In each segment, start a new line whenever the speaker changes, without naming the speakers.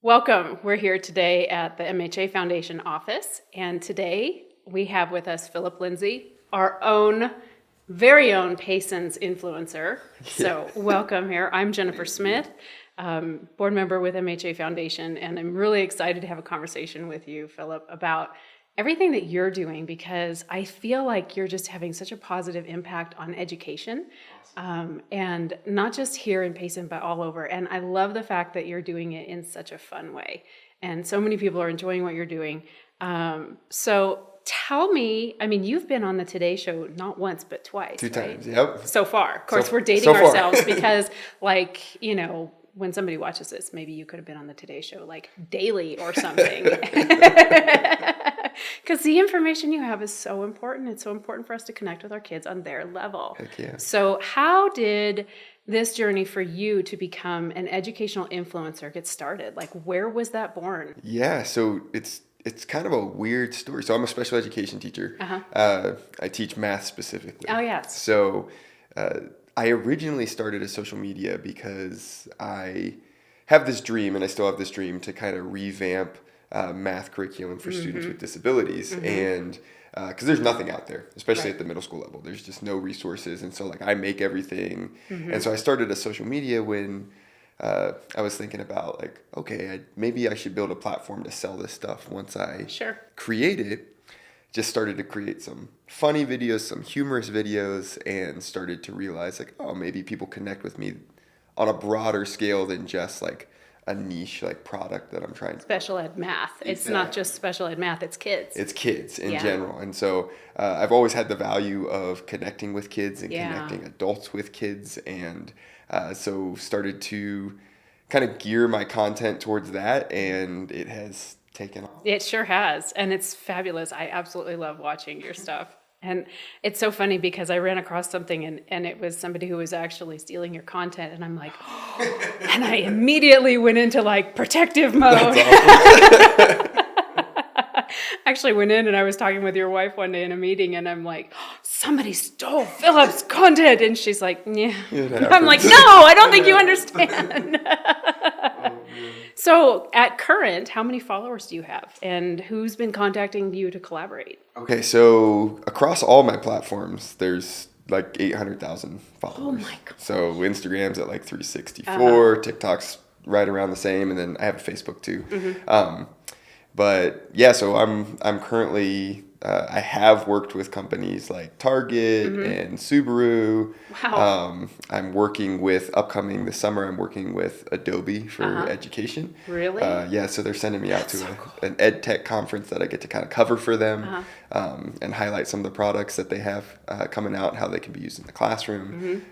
Welcome. We're here today at the MHA Foundation office, and today we have with us Phillip Lindsay, our very own Payson's influencer. So welcome here. I'm Jennifer Smith, board member with MHA Foundation, and I'm really excited to have a conversation with you, Phillip, about everything that you're doing, because I feel like you're just having such a positive impact on education. And not just here in Payson, but all over. And I love the fact that you're doing it in such a fun way. And so many people are enjoying what you're doing. So tell me, you've been on the Today Show not once, but twice.
Two
right?
times, yep.
So far. Of course, we're dating ourselves because, when somebody watches this, maybe you could have been on the Today Show daily or something. Because the information you have is so important. It's so important for us to connect with our kids on their level.
Heck yeah.
So how did this journey for you to become an educational influencer get started? Where was that born?
Yeah, so it's kind of a weird story. So I'm a special education teacher. I teach math specifically.
Oh, yes.
So I originally started a social media because I have this dream, and I still have this dream, to kind of revamp math curriculum for students with disabilities. And because there's nothing out there, especially at the middle school level. There's just no resources. And so I make everything. And so I started a social media when I was thinking about maybe I should build a platform to sell this stuff once I create it. Just started to create some funny videos, some humorous videos, and started to realize maybe people connect with me on a broader scale than just a niche product that I'm trying to
special ed math. It's not just special ed math, it's kids.
It's kids in general. And so I've always had the value of connecting with kids and connecting adults with kids, and so started to kind of gear my content towards that, and it has taken off.
It sure has, and it's fabulous. I absolutely love watching your stuff. And it's so funny because I ran across something and it was somebody who was actually stealing your content, and I'm like, and I immediately went into protective mode.
That's awesome.
Actually went in and I was talking with your wife one day in a meeting, and I'm like, somebody stole Phillip's content, and she's like, yeah. I'm like, no, I don't think you understand. So at current, how many followers do you have, and who's been contacting you to collaborate?
Okay, so across all my platforms, there's 800,000 followers.
Oh my God.
So Instagram's at 364, TikTok's right around the same, and then I have a Facebook too. But yeah, so I'm currently I have worked with companies like Target and Subaru.
Wow.
I'm working with this summer. I'm working with Adobe for education.
Really?
Yeah. So they're sending me out to an ed tech conference that I get to kind of cover for them and highlight some of the products that they have coming out, how they can be used in the classroom.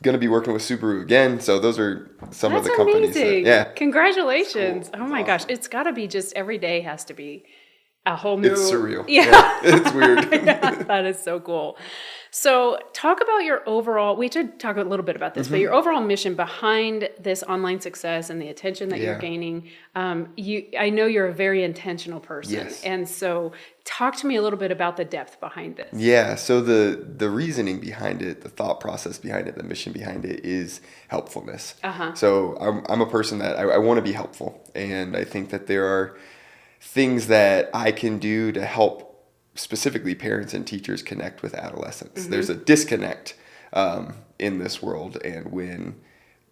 Going to be working with Subaru again. So those are some of the companies.
Amazing. Congratulations. Cool. Oh my gosh. It's got to be just every day has to be a whole new.
It's surreal.
Yeah.
It's weird.
That is so cool. So talk about your overall, we should talk a little bit about this, but your overall mission behind this online success and the attention that you're gaining. I know you're a very intentional person.
Yes.
And so talk to me a little bit about the depth behind this.
Yeah. So the reasoning behind it, the thought process behind it, the mission behind it is helpfulness. So I'm a person that I want to be helpful. And I think that there are things that I can do to help specifically parents and teachers connect with adolescents. There's a disconnect in this world, and when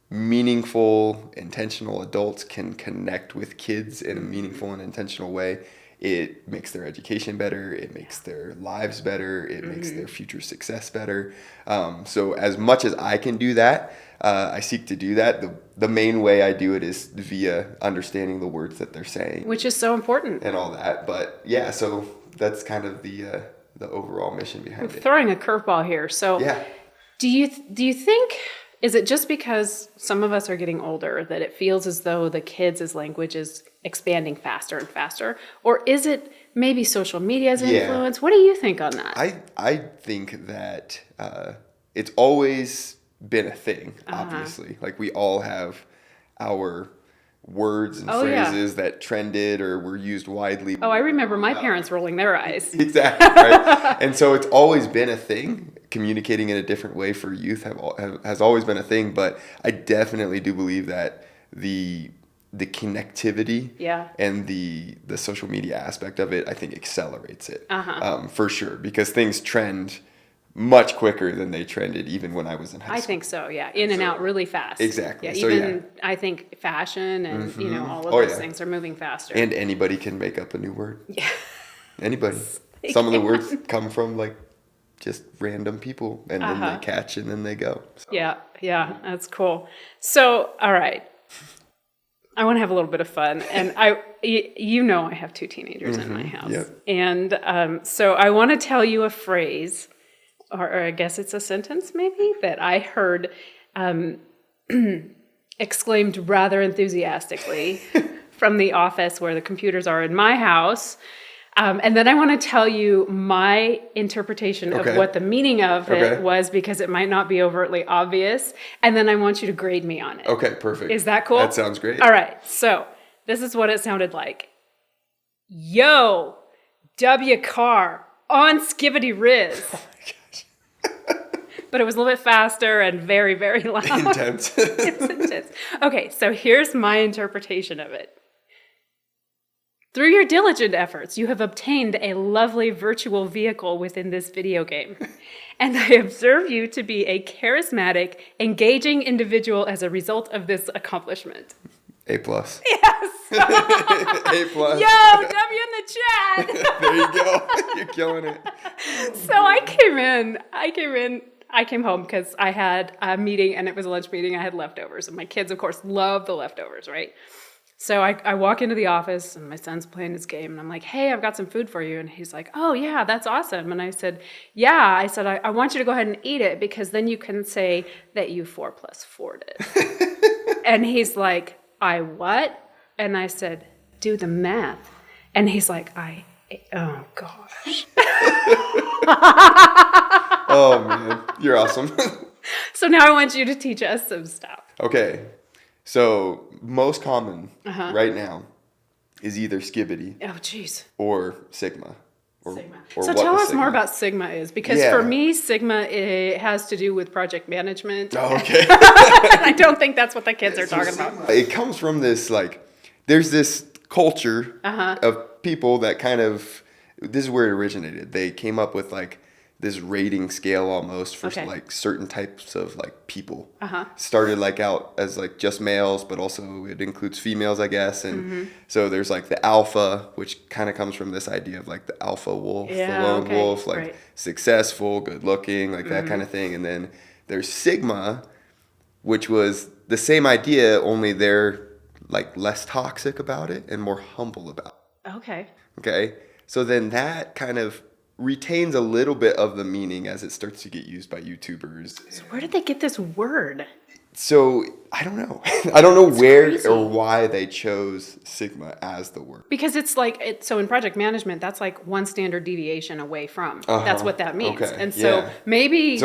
meaningful, intentional adults can connect with kids in a meaningful and intentional way, it makes their education better, it makes their lives better, it makes their future success better. So as much as I can do that, I seek to do that. The main way I do it is via understanding the words that they're saying.
Which is so important.
And all that. But yeah, so that's kind of the overall mission behind it.
Throwing a curveball here. So do you think, is it just because some of us are getting older that it feels as though the kids' language is expanding faster and faster? Or is it maybe social media's influence? What do you think on that?
I think that it's always been a thing, obviously. We all have our words and phrases that trended or were used widely.
Oh, I remember my parents rolling their eyes.
Exactly, right? And so it's always been a thing. Communicating in a different way for youth has always been a thing, but I definitely do believe that the the connectivity
Yeah.
and the social media aspect of it, I think accelerates it
Uh-huh.
for sure, because things trend much quicker than they trended even when I was in high
I
school.
think so, yeah. In and out really fast.
Exactly.
Yeah,
So,
even I think fashion and, all of
Oh,
those
yeah.
things are moving faster.
And anybody can make up a new word.
Yeah.
Anybody.
They
Some of the
can.
words come from like just random people, and then they catch and then they go. So.
Yeah, that's cool. So, all right. I want to have a little bit of fun, and I have 2 teenagers in my house,
Yep.
and so I want to tell you a phrase, or I guess it's a sentence maybe, that I heard exclaimed rather enthusiastically from the office where the computers are in my house. And then I want to tell you my interpretation of what the meaning of it was, because it might not be overtly obvious. And then I want you to grade me on it.
Okay, perfect.
Is that cool?
That sounds great.
All right. So this is what it sounded like. Yo, W car on skibbity riz.
Oh my gosh.
But it was a little bit faster and very, very loud.
Intense.
It's intense. Okay, so here's my interpretation of it. Through your diligent efforts, you have obtained a lovely virtual vehicle within this video game. And I observe you to be a charismatic, engaging individual as a result of this accomplishment.
A+.
Yes!
A+.
Yo, W in the chat!
There you go. You're killing it.
So I came home because I had a meeting, and it was a lunch meeting. I had leftovers, and my kids, of course, love the leftovers, right? So I walk into the office, and my son's playing his game, and I'm like, hey, I've got some food for you. And he's like, oh, yeah, that's awesome. And I said, I want you to go ahead and eat it, because then you can say that you 4+4'd it. And he's like, I what? And I said, do the math. And he's like, oh, gosh.
Oh, man. You're awesome.
So now I want you to teach us some stuff.
Okay. So most common right now is either skibbity
Oh, geez.
or sigma.
Sigma.
Or
So
what
tell
the
us more
sigma.
about Sigma is, because
Yeah.
for me, Sigma, it has to do with project management.
Oh, okay.
I don't think that's what the kids are talking about.
It comes from this, like, there's this culture of people that kind of, this is where it originated. They came up with like this rating scale almost for like certain types of like people. Started like out as like just males, but also it includes females, I guess. And so there's like the alpha, which kind of comes from this idea of like the alpha wolf, the lone wolf, like successful, good looking, like that kind of thing. And then there's sigma, which was the same idea, only they're like less toxic about it and more humble about it. Okay. So then that kind of retains a little bit of the meaning as it starts to get used by YouTubers.
So where did they get this word?
So I don't know. I don't know where
crazy.
or why they chose sigma as the word.
Because it's like, so in project management, that's like one standard deviation away from. That's what that means.
Okay.
And so maybe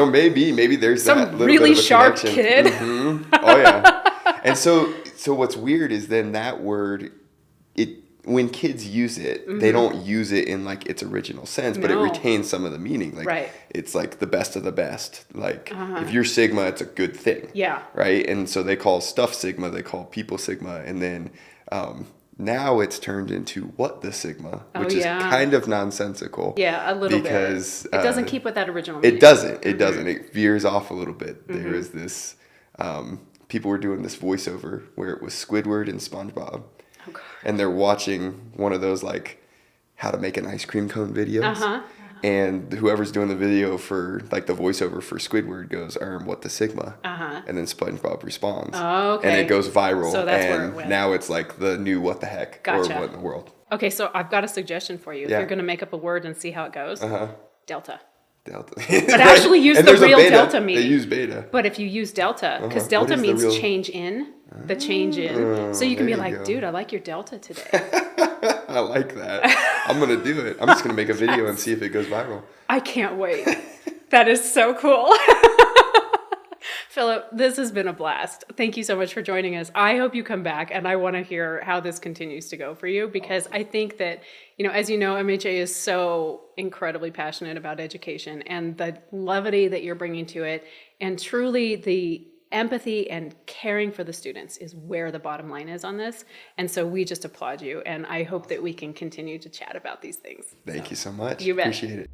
maybe there's
some
that little
really
bit of a
sharp
connection.
kid.
Oh yeah. And so what's weird is then that word, when kids use it, they don't use it in like its original sense, but it retains some of the meaning. Like it's like the best of the best. Like if you're sigma, it's a good thing.
Yeah.
Right. And so they call stuff sigma, they call people sigma, and then now it's turned into what the sigma, which is kind of nonsensical.
Yeah, a little
because,
bit. It doesn't keep with that original meaning.
It doesn't. It doesn't. It veers off a little bit. There is this. People were doing this voiceover where it was Squidward and SpongeBob.
Oh, God.
And they're watching one of those like how to make an ice cream cone videos. And whoever's doing the video for like the voiceover for Squidward goes, what the sigma? And then SpongeBob responds.
Oh, okay.
And it goes viral.
So that's where it
and
went.
now it's like the new what the heck or what in the world.
Okay, so I've got a suggestion for you. If you're going to make up a word and see how it goes, Delta. But actually use
And
the
there's a
real
beta.
Delta meaning.
They use beta.
But if you use Delta, because
What
Delta
is the
means
real-
change in, the change in. So you can be
there you
like,
go.
dude, I like your Delta today.
I like that. I'm going to do it. I'm just going to make a video and see if it goes viral.
I can't wait. That is so cool. Phillip, this has been a blast. Thank you so much for joining us. I hope you come back, and I want to hear how this continues to go for you, because I think that, as you know, MHA is so incredibly passionate about education and the levity that you're bringing to it, and truly the empathy and caring for the students is where the bottom line is on this. And so we just applaud you. And I hope that we can continue to chat about these things.
Thank you so much.
You bet.
Appreciate it.